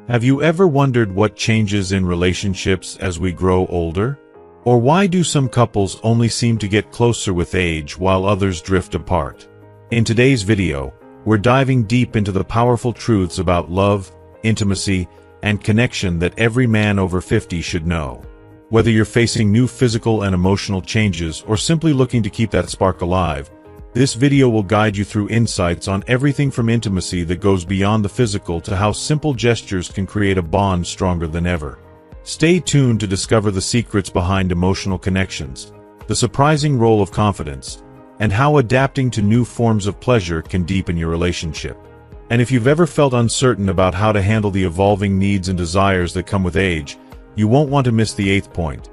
Have you ever wondered what changes in relationships as we grow older? Or why do some couples only seem to get closer with age while others drift apart? In today's video, we're diving deep into the powerful truths about love, intimacy, and connection that every man over 50 should know. Whether you're facing new physical and emotional changes or simply looking to keep that spark alive, this video will guide you through insights on everything from intimacy that goes beyond the physical to how simple gestures can create a bond stronger than ever. Stay tuned to discover the secrets behind emotional connections, the surprising role of confidence, and how adapting to new forms of pleasure can deepen your relationship. And if you've ever felt uncertain about how to handle the evolving needs and desires that come with age, you won't want to miss the 8th point.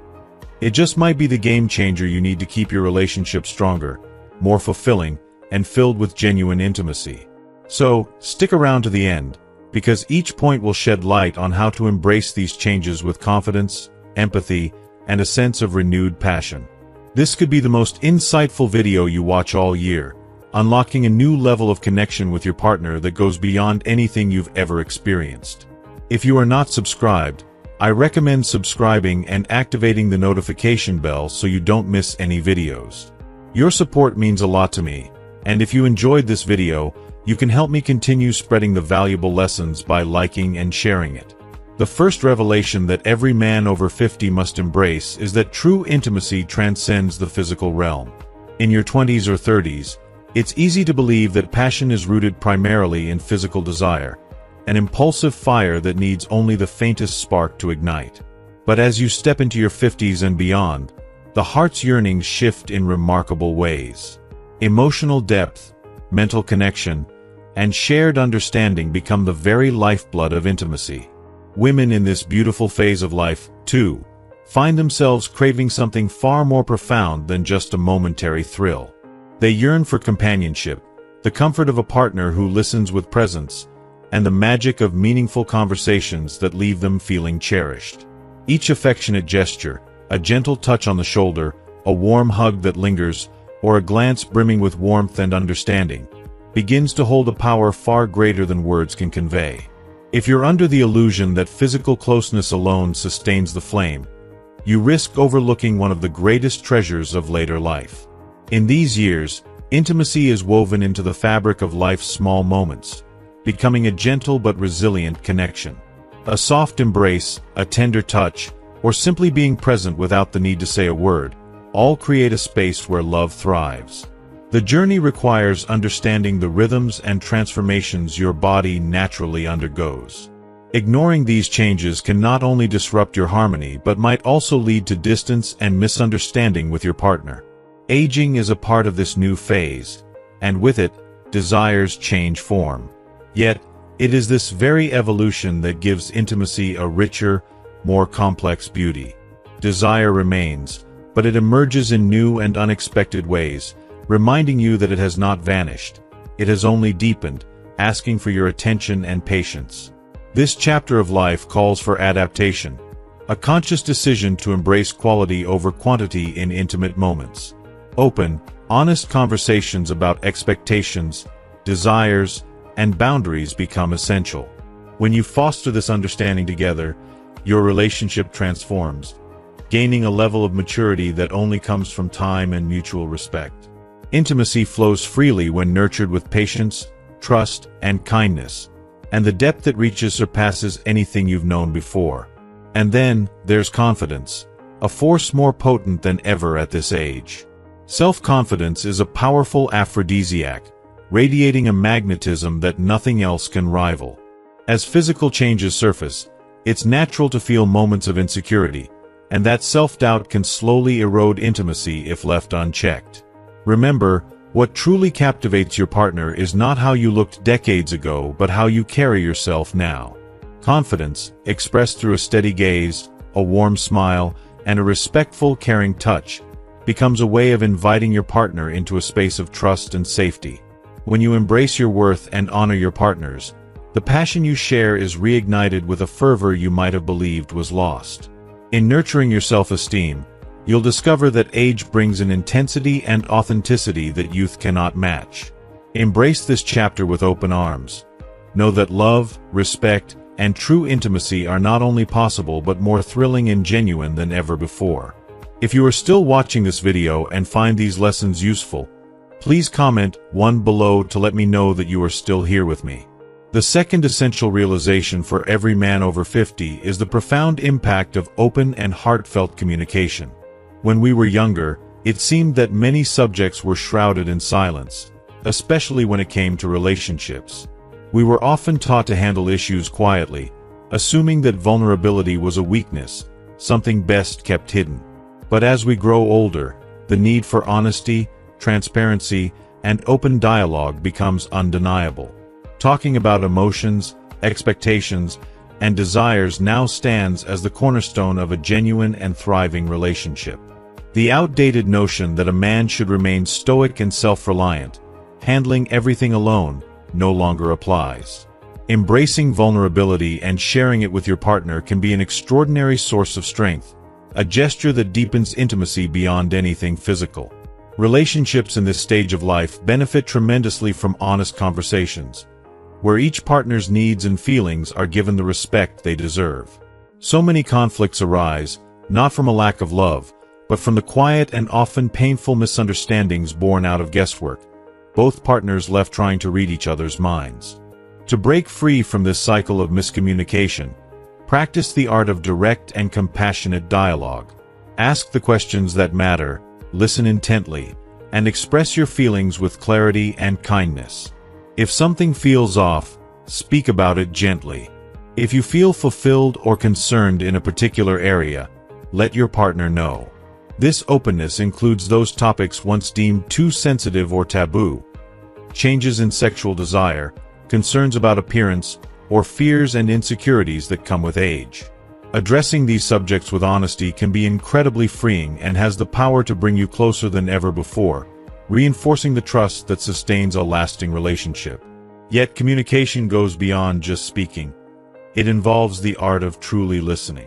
It just might be the game changer you need to keep your relationship stronger, more fulfilling, and filled with genuine intimacy. So, stick around to the end, because each point will shed light on how to embrace these changes with confidence, empathy, and a sense of renewed passion. This could be the most insightful video you watch all year, unlocking a new level of connection with your partner that goes beyond anything you've ever experienced. If you are not subscribed, I recommend subscribing and activating the notification bell so you don't miss any videos. Your support means a lot to me, and if you enjoyed this video, you can help me continue spreading the valuable lessons by liking and sharing it. The first revelation that every man over 50 must embrace is that true intimacy transcends the physical realm. In your 20s or 30s, it's easy to believe that passion is rooted primarily in physical desire, an impulsive fire that needs only the faintest spark to ignite. But as you step into your 50s and beyond, the heart's yearnings shift in remarkable ways. Emotional depth, mental connection, and shared understanding become the very lifeblood of intimacy. Women in this beautiful phase of life, too, find themselves craving something far more profound than just a momentary thrill. They yearn for companionship, the comfort of a partner who listens with presence, and the magic of meaningful conversations that leave them feeling cherished. Each affectionate gesture, a gentle touch on the shoulder, a warm hug that lingers, or a glance brimming with warmth and understanding, begins to hold a power far greater than words can convey. If you're under the illusion that physical closeness alone sustains the flame, you risk overlooking one of the greatest treasures of later life. In these years, intimacy is woven into the fabric of life's small moments, becoming a gentle but resilient connection. A soft embrace, a tender touch, or simply being present without the need to say a word, all create a space where love thrives. The journey requires understanding the rhythms and transformations your body naturally undergoes. Ignoring these changes can not only disrupt your harmony but might also lead to distance and misunderstanding with your partner. Aging is a part of this new phase, and with it, desires change form. Yet, it is this very evolution that gives intimacy a richer, more complex beauty. Desire remains, but it emerges in new and unexpected ways, reminding you that it has not vanished. It has only deepened, asking for your attention and patience. This chapter of life calls for adaptation, a conscious decision to embrace quality over quantity in intimate moments. Open, honest conversations about expectations, desires, and boundaries become essential. When you foster this understanding together, your relationship transforms, gaining a level of maturity that only comes from time and mutual respect. Intimacy flows freely when nurtured with patience, trust, and kindness, and the depth it reaches surpasses anything you've known before. And then, there's confidence, a force more potent than ever at this age. Self-confidence is a powerful aphrodisiac, radiating a magnetism that nothing else can rival. As physical changes surface, it's natural to feel moments of insecurity, and that self-doubt can slowly erode intimacy if left unchecked. Remember, what truly captivates your partner is not how you looked decades ago but how you carry yourself now. Confidence, expressed through a steady gaze, a warm smile, and a respectful, caring touch, becomes a way of inviting your partner into a space of trust and safety. When you embrace your worth and honor your partner's, the passion you share is reignited with a fervor you might have believed was lost. In nurturing your self-esteem, you'll discover that age brings an intensity and authenticity that youth cannot match. Embrace this chapter with open arms. Know that love, respect, and true intimacy are not only possible but more thrilling and genuine than ever before. If you are still watching this video and find these lessons useful, please comment 1 below to let me know that you are still here with me. The second essential realization for every man over 50 is the profound impact of open and heartfelt communication. When we were younger, it seemed that many subjects were shrouded in silence, especially when it came to relationships. We were often taught to handle issues quietly, assuming that vulnerability was a weakness, something best kept hidden. But as we grow older, the need for honesty, transparency, and open dialogue becomes undeniable. Talking about emotions, expectations, and desires now stands as the cornerstone of a genuine and thriving relationship. The outdated notion that a man should remain stoic and self-reliant, handling everything alone, no longer applies. Embracing vulnerability and sharing it with your partner can be an extraordinary source of strength, a gesture that deepens intimacy beyond anything physical. Relationships in this stage of life benefit tremendously from honest conversations, where each partner's needs and feelings are given the respect they deserve. So many conflicts arise, not from a lack of love, but from the quiet and often painful misunderstandings born out of guesswork, both partners left trying to read each other's minds. To break free from this cycle of miscommunication, practice the art of direct and compassionate dialogue. Ask the questions that matter, listen intently, and express your feelings with clarity and kindness. If something feels off, speak about it gently. If you feel fulfilled or concerned in a particular area, let your partner know. This openness includes those topics once deemed too sensitive or taboo: changes in sexual desire, concerns about appearance, or fears and insecurities that come with age. Addressing these subjects with honesty can be incredibly freeing and has the power to bring you closer than ever before, reinforcing the trust that sustains a lasting relationship. Yet communication goes beyond just speaking. It involves the art of truly listening.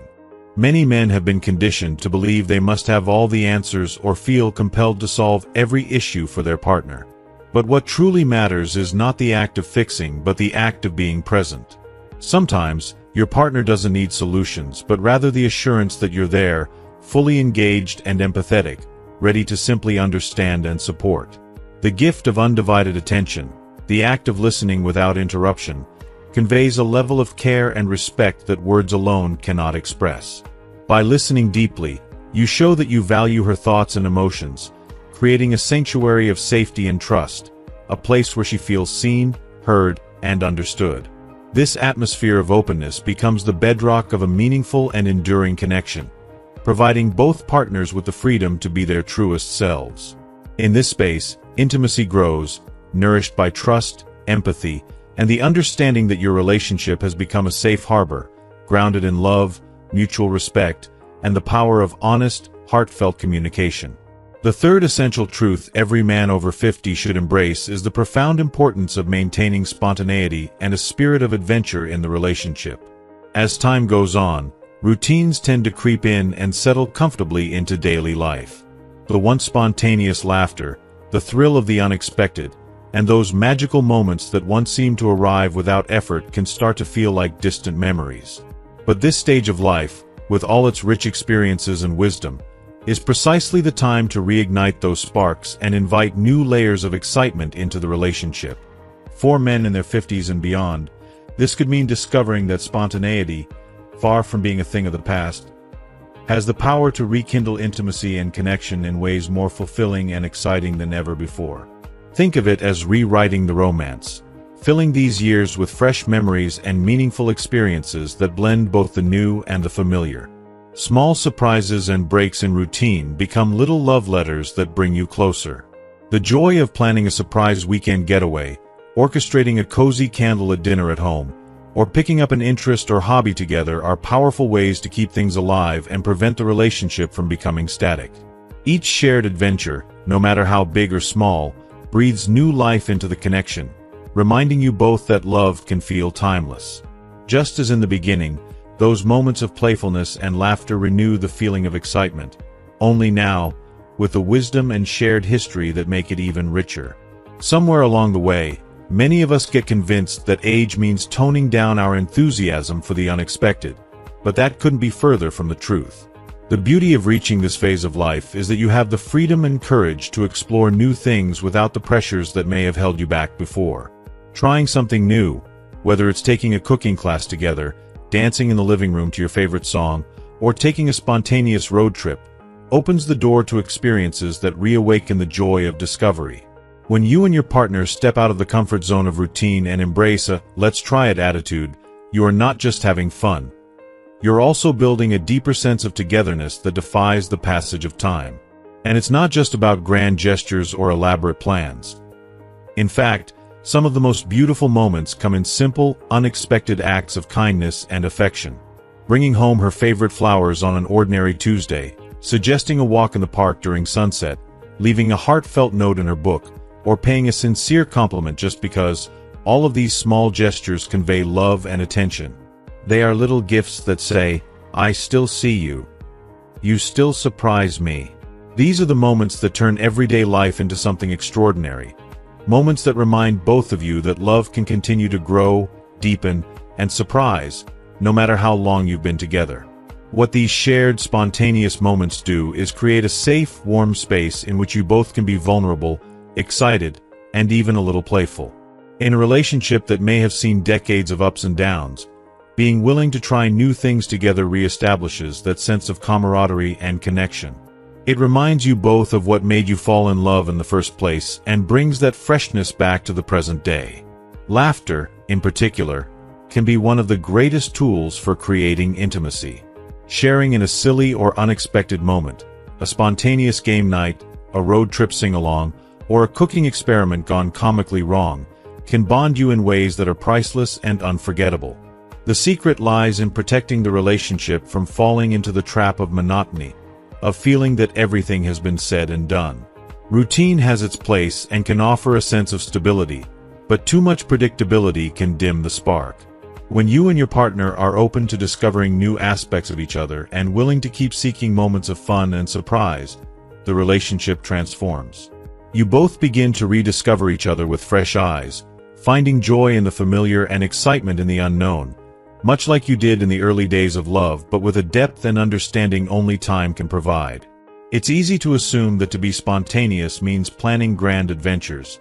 Many men have been conditioned to believe they must have all the answers or feel compelled to solve every issue for their partner. But what truly matters is not the act of fixing, but the act of being present. Sometimes, your partner doesn't need solutions, but rather the assurance that you're there, fully engaged and empathetic, ready to simply understand and support. The gift of undivided attention, the act of listening without interruption, conveys a level of care and respect that words alone cannot express. By listening deeply, you show that you value her thoughts and emotions, creating a sanctuary of safety and trust, a place where she feels seen, heard, and understood. This atmosphere of openness becomes the bedrock of a meaningful and enduring connection, providing both partners with the freedom to be their truest selves. In this space, intimacy grows, nourished by trust, empathy, and the understanding that your relationship has become a safe harbor, grounded in love, mutual respect, and the power of honest, heartfelt communication. The third essential truth every man over 50 should embrace is the profound importance of maintaining spontaneity and a spirit of adventure in the relationship. As time goes on, routines tend to creep in and settle comfortably into daily life. The once spontaneous laughter, the thrill of the unexpected, and those magical moments that once seemed to arrive without effort can start to feel like distant memories. But this stage of life, with all its rich experiences and wisdom, is precisely the time to reignite those sparks and invite new layers of excitement into the relationship. For men in their 50s and beyond, this could mean discovering that spontaneity, far from being a thing of the past, has the power to rekindle intimacy and connection in ways more fulfilling and exciting than ever before. Think of it as rewriting the romance, filling these years with fresh memories and meaningful experiences that blend both the new and the familiar. Small surprises and breaks in routine become little love letters that bring you closer. The joy of planning a surprise weekend getaway, orchestrating a cozy candlelit dinner at home, or picking up an interest or hobby together are powerful ways to keep things alive and prevent the relationship from becoming static. Each shared adventure, no matter how big or small, breathes new life into the connection, reminding you both that love can feel timeless. Just as in the beginning, those moments of playfulness and laughter renew the feeling of excitement, only now, with the wisdom and shared history that make it even richer. Somewhere along the way, Many of us get convinced that age means toning down our enthusiasm for the unexpected, but that couldn't be further from the truth. The beauty of reaching this phase of life is that you have the freedom and courage to explore new things without the pressures that may have held you back before. Trying something new, whether it's taking a cooking class together, dancing in the living room to your favorite song, or taking a spontaneous road trip, opens the door to experiences that reawaken the joy of discovery. When you and your partner step out of the comfort zone of routine and embrace a "let's try it" attitude, you are not just having fun. You're also building a deeper sense of togetherness that defies the passage of time. And it's not just about grand gestures or elaborate plans. In fact, some of the most beautiful moments come in simple, unexpected acts of kindness and affection. Bringing home her favorite flowers on an ordinary Tuesday, suggesting a walk in the park during sunset, leaving a heartfelt note in her book, or paying a sincere compliment just because. All of these small gestures convey love and attention. They are little gifts that say, "I still see you. You still surprise me." These are the moments that turn everyday life into something extraordinary. Moments that remind both of you that love can continue to grow, deepen, and surprise, no matter how long you've been together. What these shared, spontaneous moments do is create a safe, warm space in which you both can be vulnerable, excited, and even a little playful. In a relationship that may have seen decades of ups and downs, being willing to try new things together reestablishes that sense of camaraderie and connection. It reminds you both of what made you fall in love in the first place and brings that freshness back to the present day. Laughter, in particular, can be one of the greatest tools for creating intimacy. Sharing in a silly or unexpected moment, a spontaneous game night, a road trip sing-along, or a cooking experiment gone comically wrong, can bond you in ways that are priceless and unforgettable. The secret lies in protecting the relationship from falling into the trap of monotony, of feeling that everything has been said and done. Routine has its place and can offer a sense of stability, but too much predictability can dim the spark. When you and your partner are open to discovering new aspects of each other and willing to keep seeking moments of fun and surprise, the relationship transforms. You both begin to rediscover each other with fresh eyes, finding joy in the familiar and excitement in the unknown, much like you did in the early days of love, but with a depth and understanding only time can provide. It's easy to assume that to be spontaneous means planning grand adventures,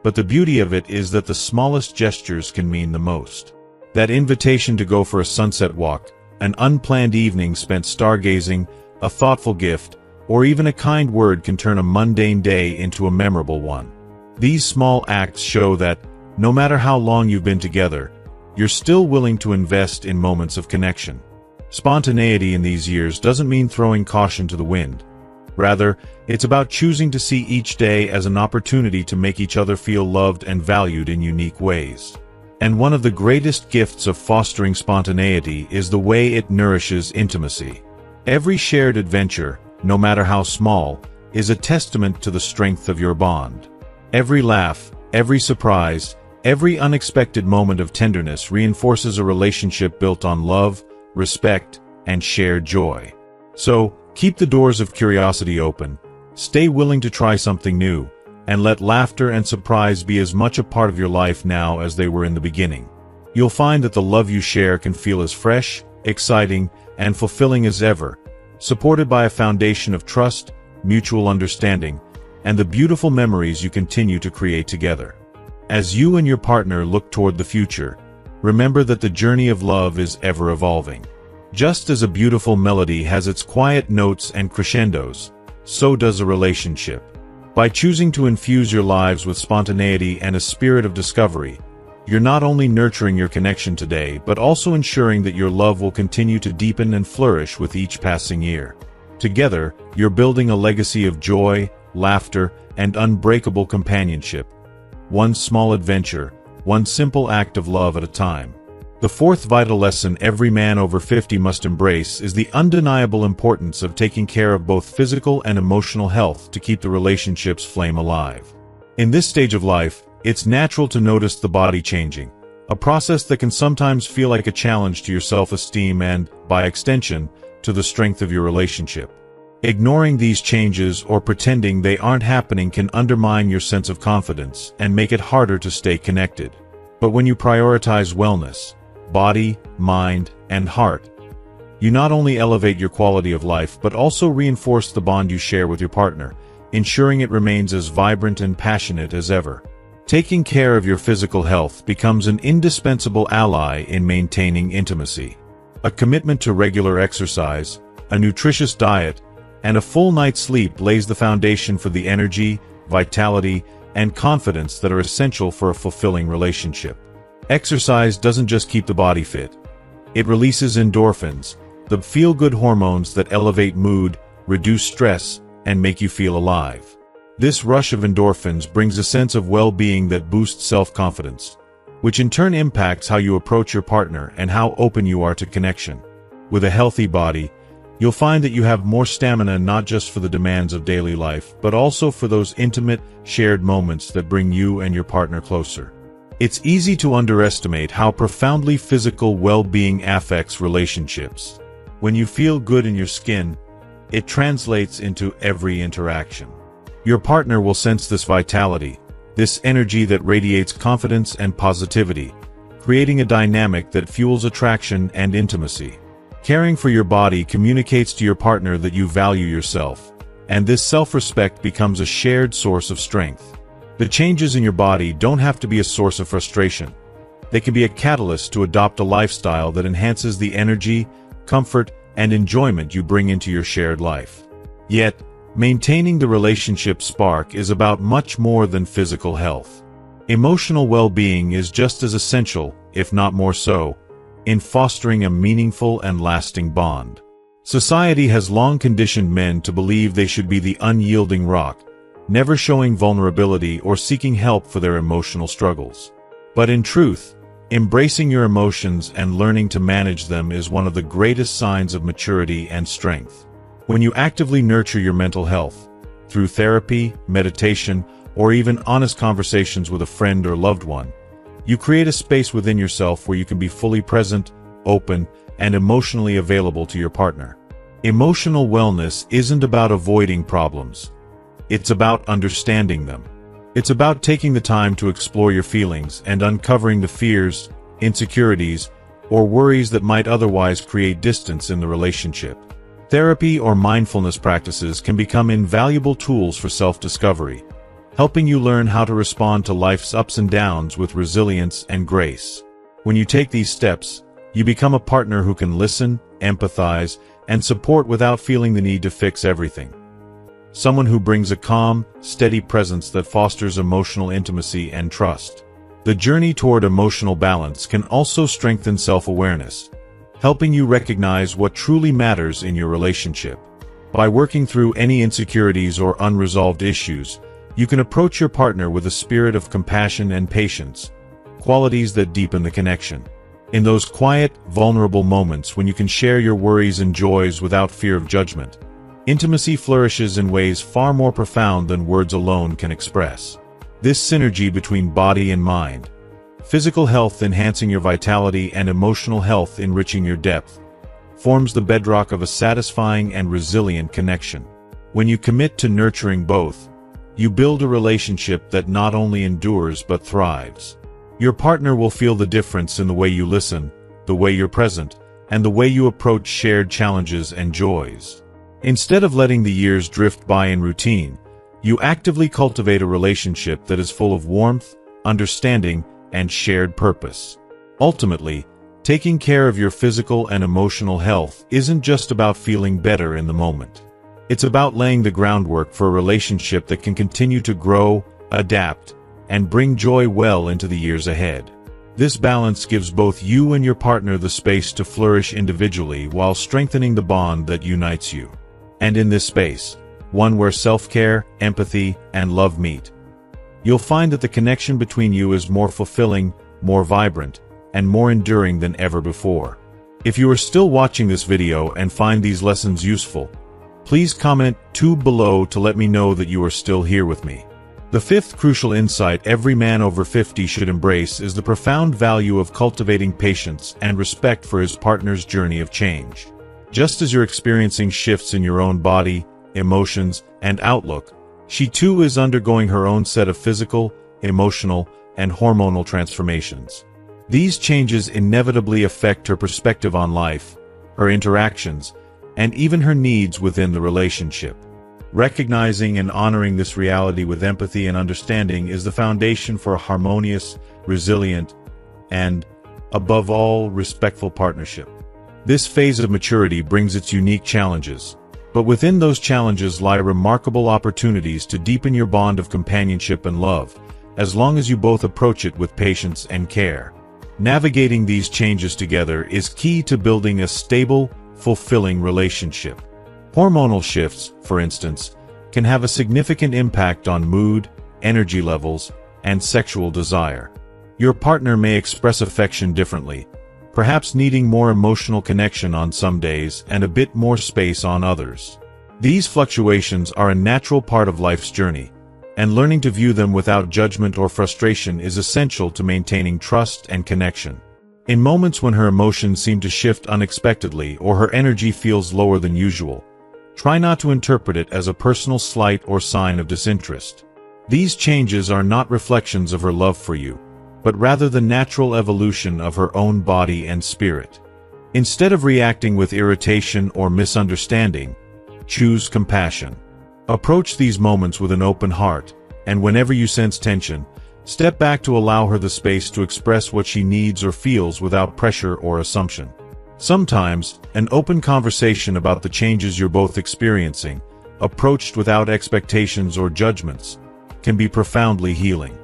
but the beauty of it is that the smallest gestures can mean the most. That invitation to go for a sunset walk, an unplanned evening spent stargazing, a thoughtful gift, or even a kind word can turn a mundane day into a memorable one. These small acts show that, no matter how long you've been together, you're still willing to invest in moments of connection. Spontaneity in these years doesn't mean throwing caution to the wind. Rather, it's about choosing to see each day as an opportunity to make each other feel loved and valued in unique ways. And one of the greatest gifts of fostering spontaneity is the way it nourishes intimacy. Every shared adventure, no matter how small, is a testament to the strength of your bond. Every laugh, every surprise, every unexpected moment of tenderness reinforces a relationship built on love, respect, and shared joy. So, keep the doors of curiosity open, stay willing to try something new, and let laughter and surprise be as much a part of your life now as they were in the beginning. You'll find that the love you share can feel as fresh, exciting, and fulfilling as ever, supported by a foundation of trust, mutual understanding, and the beautiful memories you continue to create together. As you and your partner look toward the future, remember that the journey of love is ever evolving. Just as a beautiful melody has its quiet notes and crescendos, so does a relationship. By choosing to infuse your lives with spontaneity and a spirit of discovery, you're not only nurturing your connection today, but also ensuring that your love will continue to deepen and flourish with each passing year. Together, you're building a legacy of joy, laughter, and unbreakable companionship. One small adventure, one simple act of love at a time. The fourth vital lesson every man over 50 must embrace is the undeniable importance of taking care of both physical and emotional health to keep the relationship's flame alive. In this stage of life, it's natural to notice the body changing, a process that can sometimes feel like a challenge to your self-esteem and, by extension, to the strength of your relationship. Ignoring these changes or pretending they aren't happening can undermine your sense of confidence and make it harder to stay connected. But when you prioritize wellness, body, mind, and heart, you not only elevate your quality of life but also reinforce the bond you share with your partner, ensuring it remains as vibrant and passionate as ever. Taking care of your physical health becomes an indispensable ally in maintaining intimacy. A commitment to regular exercise, a nutritious diet, and a full night's sleep lays the foundation for the energy, vitality, and confidence that are essential for a fulfilling relationship. Exercise doesn't just keep the body fit. It releases endorphins, the feel-good hormones that elevate mood, reduce stress, and make you feel alive. This rush of endorphins brings a sense of well-being that boosts self-confidence, which in turn impacts how you approach your partner and how open you are to connection. With a healthy body, you'll find that you have more stamina not just for the demands of daily life, but also for those intimate, shared moments that bring you and your partner closer. It's easy to underestimate how profoundly physical well-being affects relationships. When you feel good in your skin, it translates into every interaction. Your partner will sense this vitality, this energy that radiates confidence and positivity, creating a dynamic that fuels attraction and intimacy. Caring for your body communicates to your partner that you value yourself, and this self-respect becomes a shared source of strength. The changes in your body don't have to be a source of frustration. They can be a catalyst to adopt a lifestyle that enhances the energy, comfort, and enjoyment you bring into your shared life. Yet, maintaining the relationship spark is about much more than physical health. Emotional well-being is just as essential, if not more so, in fostering a meaningful and lasting bond. Society has long conditioned men to believe they should be the unyielding rock, never showing vulnerability or seeking help for their emotional struggles. But in truth, embracing your emotions and learning to manage them is one of the greatest signs of maturity and strength. When you actively nurture your mental health, through therapy, meditation, or even honest conversations with a friend or loved one, you create a space within yourself where you can be fully present, open, and emotionally available to your partner. Emotional wellness isn't about avoiding problems. It's about understanding them. It's about taking the time to explore your feelings and uncovering the fears, insecurities, or worries that might otherwise create distance in the relationship. Therapy or mindfulness practices can become invaluable tools for self-discovery, helping you learn how to respond to life's ups and downs with resilience and grace. When you take these steps, you become a partner who can listen, empathize, and support without feeling the need to fix everything. Someone who brings a calm, steady presence that fosters emotional intimacy and trust. The journey toward emotional balance can also strengthen self-awareness, helping you recognize what truly matters in your relationship. By working through any insecurities or unresolved issues, you can approach your partner with a spirit of compassion and patience, qualities that deepen the connection. In those quiet, vulnerable moments when you can share your worries and joys without fear of judgment, intimacy flourishes in ways far more profound than words alone can express. This synergy between body and mind, physical health enhancing your vitality and emotional health enriching your depth, forms the bedrock of a satisfying and resilient connection. When you commit to nurturing both, you build a relationship that not only endures but thrives. Your partner will feel the difference in the way you listen, the way you're present, and the way you approach shared challenges and joys. Instead of letting the years drift by in routine, you actively cultivate a relationship that is full of warmth, understanding, and shared purpose. Ultimately, taking care of your physical and emotional health isn't just about feeling better in the moment. It's about laying the groundwork for a relationship that can continue to grow, adapt, and bring joy well into the years ahead. This balance gives both you and your partner the space to flourish individually while strengthening the bond that unites you. And in this space, one where self-care, empathy, and love meet, you'll find that the connection between you is more fulfilling, more vibrant, and more enduring than ever before. If you are still watching this video and find these lessons useful, please comment below to let me know that you are still here with me. The fifth crucial insight every man over 50 should embrace is the profound value of cultivating patience and respect for his partner's journey of change. Just as you're experiencing shifts in your own body, emotions, and outlook, she too is undergoing her own set of physical, emotional, and hormonal transformations. These changes inevitably affect her perspective on life, her interactions, and even her needs within the relationship. Recognizing and honoring this reality with empathy and understanding is the foundation for a harmonious, resilient, and, above all, respectful partnership. This phase of maturity brings its unique challenges, but within those challenges lie remarkable opportunities to deepen your bond of companionship and love, as long as you both approach it with patience and care. Navigating these changes together is key to building a stable, fulfilling relationship. Hormonal shifts, for instance, can have a significant impact on mood, energy levels, and sexual desire. Your partner may express affection differently, perhaps needing more emotional connection on some days and a bit more space on others. These fluctuations are a natural part of life's journey, and learning to view them without judgment or frustration is essential to maintaining trust and connection. In moments when her emotions seem to shift unexpectedly or her energy feels lower than usual, try not to interpret it as a personal slight or sign of disinterest. These changes are not reflections of her love for you, but rather the natural evolution of her own body and spirit. Instead of reacting with irritation or misunderstanding, choose compassion. Approach these moments with an open heart, and whenever you sense tension, step back to allow her the space to express what she needs or feels without pressure or assumption. Sometimes, an open conversation about the changes you're both experiencing, approached without expectations or judgments, can be profoundly healing.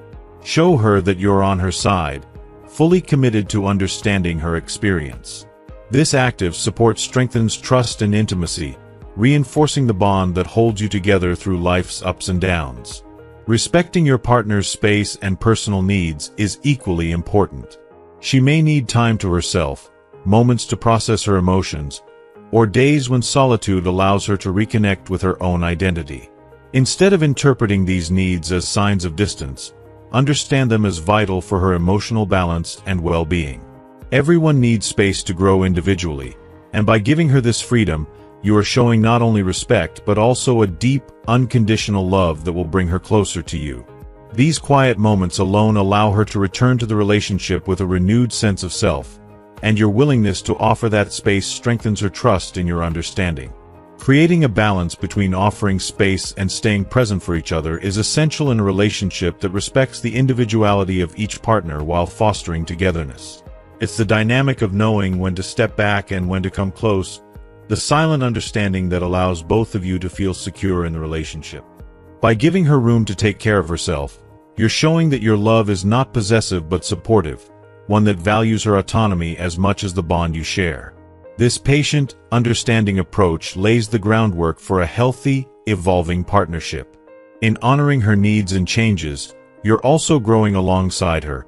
Show her that you're on her side, fully committed to understanding her experience. This active support strengthens trust and intimacy, reinforcing the bond that holds you together through life's ups and downs. Respecting your partner's space and personal needs is equally important. She may need time to herself, moments to process her emotions, or days when solitude allows her to reconnect with her own identity. Instead of interpreting these needs as signs of distance, understand them as vital for her emotional balance and well-being. Everyone needs space to grow individually, and by giving her this freedom, you are showing not only respect but also a deep, unconditional love that will bring her closer to you. These quiet moments alone allow her to return to the relationship with a renewed sense of self, and your willingness to offer that space strengthens her trust in your understanding. Creating a balance between offering space and staying present for each other is essential in a relationship that respects the individuality of each partner while fostering togetherness. It's the dynamic of knowing when to step back and when to come close, the silent understanding that allows both of you to feel secure in the relationship. By giving her room to take care of herself, you're showing that your love is not possessive but supportive, one that values her autonomy as much as the bond you share. This patient, understanding approach lays the groundwork for a healthy, evolving partnership. In honoring her needs and changes, you're also growing alongside her,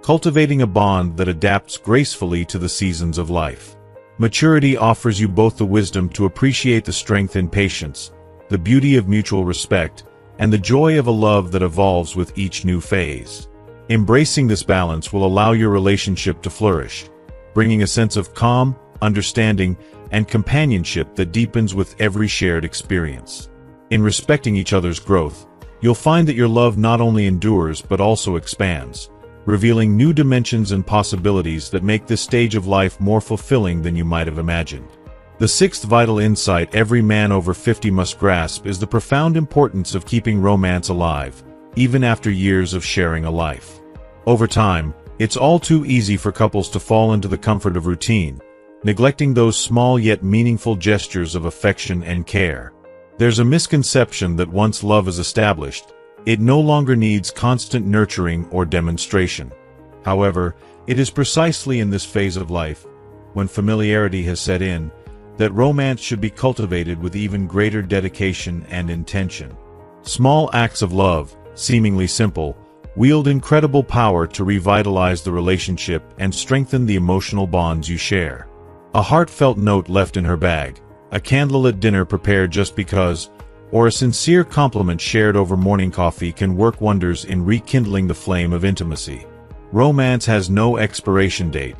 cultivating a bond that adapts gracefully to the seasons of life. Maturity offers you both the wisdom to appreciate the strength and patience, the beauty of mutual respect, and the joy of a love that evolves with each new phase. Embracing this balance will allow your relationship to flourish, bringing a sense of calm, understanding, and companionship that deepens with every shared experience. In respecting each other's growth, you'll find that your love not only endures but also expands, revealing new dimensions and possibilities that make this stage of life more fulfilling than you might have imagined. The sixth vital insight every man over 50 must grasp is the profound importance of keeping romance alive, even after years of sharing a life. Over time, it's all too easy for couples to fall into the comfort of routine, neglecting those small yet meaningful gestures of affection and care. There's a misconception that once love is established, it no longer needs constant nurturing or demonstration. However, it is precisely in this phase of life, when familiarity has set in, that romance should be cultivated with even greater dedication and intention. Small acts of love, seemingly simple, wield incredible power to revitalize the relationship and strengthen the emotional bonds you share. A heartfelt note left in her bag, a candlelit dinner prepared just because, or a sincere compliment shared over morning coffee can work wonders in rekindling the flame of intimacy. Romance has no expiration date.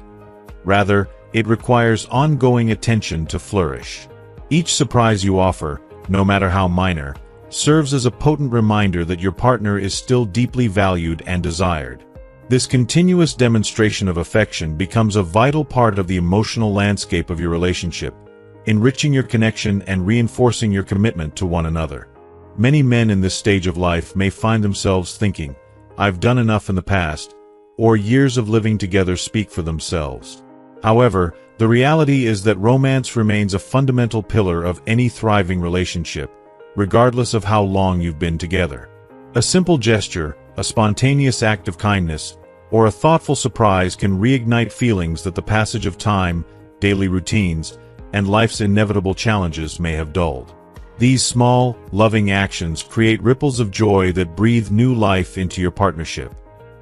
Rather, it requires ongoing attention to flourish. Each surprise you offer, no matter how minor, serves as a potent reminder that your partner is still deeply valued and desired. This continuous demonstration of affection becomes a vital part of the emotional landscape of your relationship, enriching your connection and reinforcing your commitment to one another. Many men in this stage of life may find themselves thinking, "I've done enough in the past," or years of living together speak for themselves. However, the reality is that romance remains a fundamental pillar of any thriving relationship, regardless of how long you've been together. A simple gesture, a spontaneous act of kindness, or a thoughtful surprise can reignite feelings that the passage of time, daily routines, and life's inevitable challenges may have dulled. These small, loving actions create ripples of joy that breathe new life into your partnership.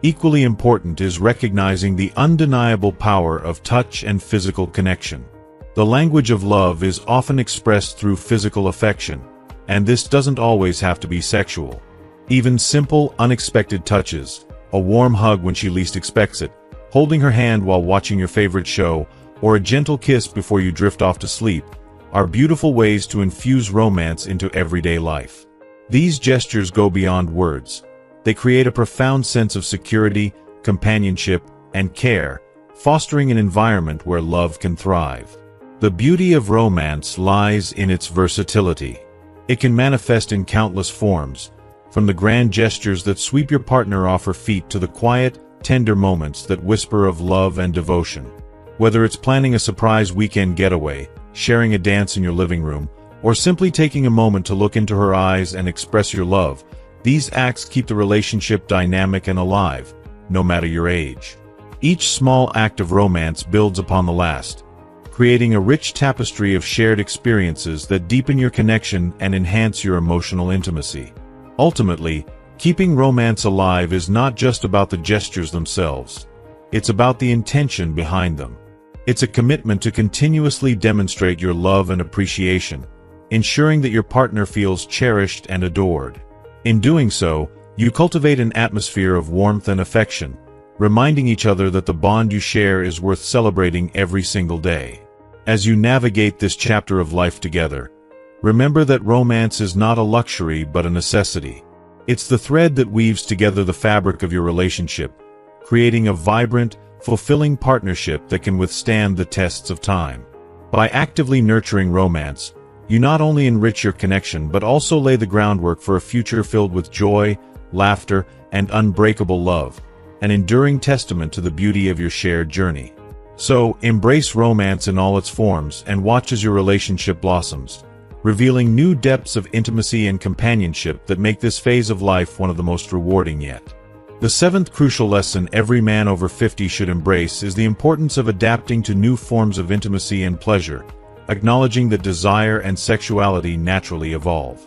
Equally important is recognizing the undeniable power of touch and physical connection. The language of love is often expressed through physical affection, and this doesn't always have to be sexual. Even simple, unexpected touches, a warm hug when she least expects it, holding her hand while watching your favorite show, or a gentle kiss before you drift off to sleep, are beautiful ways to infuse romance into everyday life. These gestures go beyond words. They create a profound sense of security, companionship, and care, fostering an environment where love can thrive. The beauty of romance lies in its versatility. It can manifest in countless forms, from the grand gestures that sweep your partner off her feet to the quiet, tender moments that whisper of love and devotion. Whether it's planning a surprise weekend getaway, sharing a dance in your living room, or simply taking a moment to look into her eyes and express your love, these acts keep the relationship dynamic and alive, no matter your age. Each small act of romance builds upon the last, creating a rich tapestry of shared experiences that deepen your connection and enhance your emotional intimacy. Ultimately, keeping romance alive is not just about the gestures themselves. It's about the intention behind them. It's a commitment to continuously demonstrate your love and appreciation, ensuring that your partner feels cherished and adored. In doing so, you cultivate an atmosphere of warmth and affection, reminding each other that the bond you share is worth celebrating every single day. As you navigate this chapter of life together, remember that romance is not a luxury but a necessity. It's the thread that weaves together the fabric of your relationship, creating a vibrant, fulfilling partnership that can withstand the tests of time. By actively nurturing romance, you not only enrich your connection but also lay the groundwork for a future filled with joy, laughter, and unbreakable love, an enduring testament to the beauty of your shared journey. So, embrace romance in all its forms and watch as your relationship blossoms, revealing new depths of intimacy and companionship that make this phase of life one of the most rewarding yet. The seventh crucial lesson every man over 50 should embrace is the importance of adapting to new forms of intimacy and pleasure, acknowledging that desire and sexuality naturally evolve.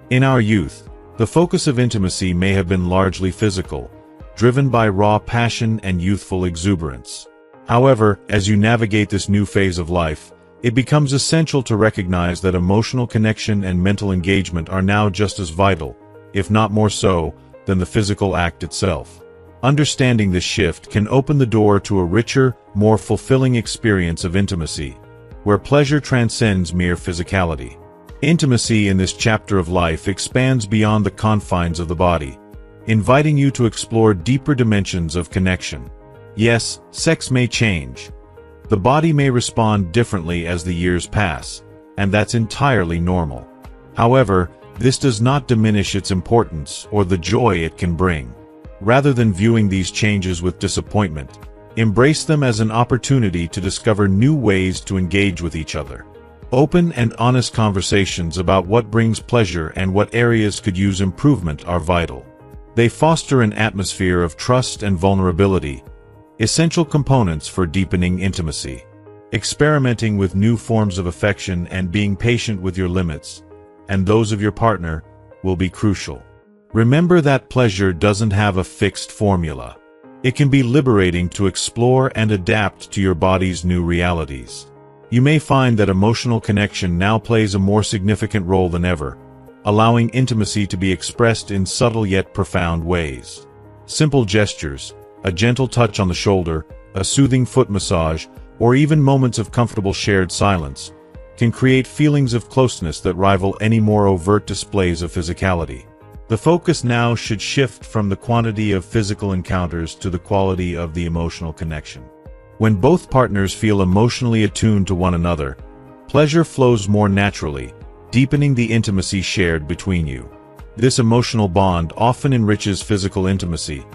In our youth, the focus of intimacy may have been largely physical, driven by raw passion and youthful exuberance. However, as you navigate this new phase of life, it becomes essential to recognize that emotional connection and mental engagement are now just as vital, if not more so, than the physical act itself. Understanding this shift can open the door to a richer, more fulfilling experience of intimacy, where pleasure transcends mere physicality. Intimacy in this chapter of life expands beyond the confines of the body, inviting you to explore deeper dimensions of connection. Yes, sex may change. The body may respond differently as the years pass, and that's entirely normal. However, this does not diminish its importance or the joy it can bring. Rather than viewing these changes with disappointment, embrace them as an opportunity to discover new ways to engage with each other. Open and honest conversations about what brings pleasure and what areas could use improvement are vital. They foster an atmosphere of trust and vulnerability, essential components for deepening intimacy. Experimenting with new forms of affection and being patient with your limits, and those of your partner, will be crucial. Remember that pleasure doesn't have a fixed formula. It can be liberating to explore and adapt to your body's new realities. You may find that emotional connection now plays a more significant role than ever, allowing intimacy to be expressed in subtle yet profound ways. Simple gestures, a gentle touch on the shoulder, a soothing foot massage, or even moments of comfortable shared silence, can create feelings of closeness that rival any more overt displays of physicality. The focus now should shift from the quantity of physical encounters to the quality of the emotional connection. When both partners feel emotionally attuned to one another, pleasure flows more naturally, deepening the intimacy shared between you. This emotional bond often enriches physical intimacy,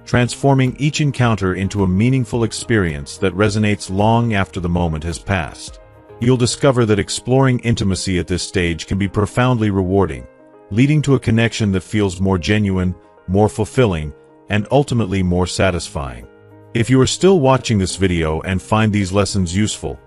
transforming each encounter into a meaningful experience that resonates long after the moment has passed. You'll discover that exploring intimacy at this stage can be profoundly rewarding, leading to a connection that feels more genuine, more fulfilling, and ultimately more satisfying. If you are still watching this video and find these lessons useful,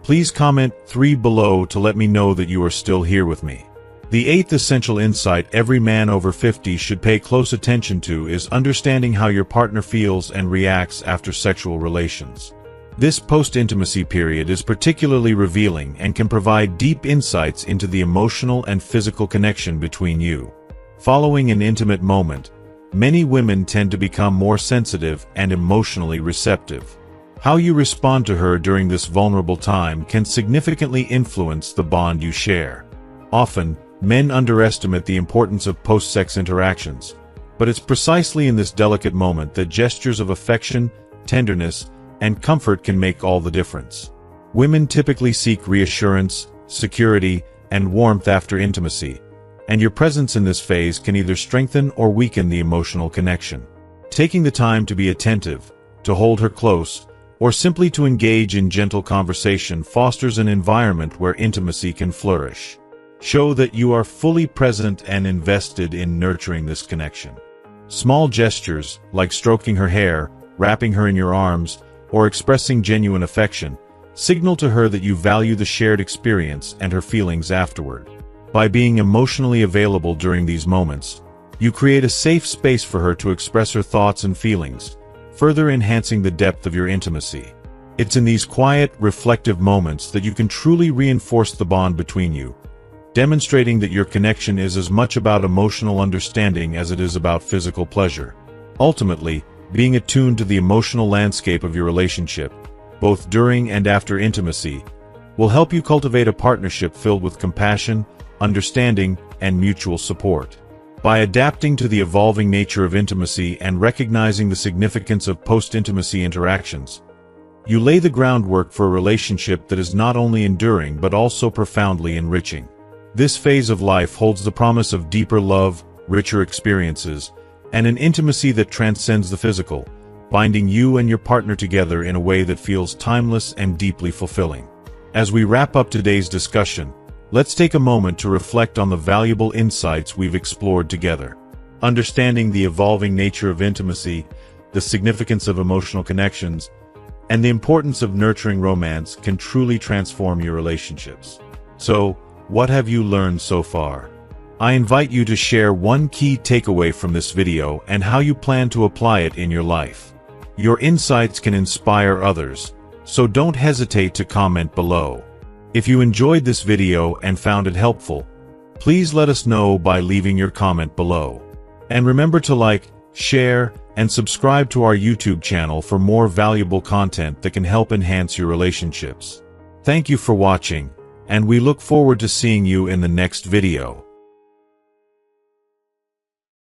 please comment 3 below to let me know that you are still here with me. The 8th essential insight every man over 50 should pay close attention to is understanding how your partner feels and reacts after sexual relations. This post-intimacy period is particularly revealing and can provide deep insights into the emotional and physical connection between you. Following an intimate moment, many women tend to become more sensitive and emotionally receptive. How you respond to her during this vulnerable time can significantly influence the bond you share. Often, men underestimate the importance of post-sex interactions, but it's precisely in this delicate moment that gestures of affection, tenderness, and comfort can make all the difference. Women typically seek reassurance, security, and warmth after intimacy, and your presence in this phase can either strengthen or weaken the emotional connection. Taking the time to be attentive, to hold her close, or simply to engage in gentle conversation fosters an environment where intimacy can flourish. Show that you are fully present and invested in nurturing this connection. Small gestures, like stroking her hair, wrapping her in your arms, or expressing genuine affection, signal to her that you value the shared experience and her feelings afterward. By being emotionally available during these moments, you create a safe space for her to express her thoughts and feelings, further enhancing the depth of your intimacy. It's in these quiet, reflective moments that you can truly reinforce the bond between you, demonstrating that your connection is as much about emotional understanding as it is about physical pleasure. Ultimately, being attuned to the emotional landscape of your relationship, both during and after intimacy, will help you cultivate a partnership filled with compassion, understanding, and mutual support. By adapting to the evolving nature of intimacy and recognizing the significance of post-intimacy interactions, you lay the groundwork for a relationship that is not only enduring but also profoundly enriching. This phase of life holds the promise of deeper love, richer experiences, and an intimacy that transcends the physical, binding you and your partner together in a way that feels timeless and deeply fulfilling. As we wrap up today's discussion, let's take a moment to reflect on the valuable insights we've explored together. Understanding the evolving nature of intimacy, the significance of emotional connections, and the importance of nurturing romance can truly transform your relationships. So, what have you learned so far? I invite you to share one key takeaway from this video and how you plan to apply it in your life. Your insights can inspire others, so don't hesitate to comment below. If you enjoyed this video and found it helpful, please let us know by leaving your comment below. And remember to like, share, and subscribe to our YouTube channel for more valuable content that can help enhance your relationships. Thank you for watching, and we look forward to seeing you in the next video.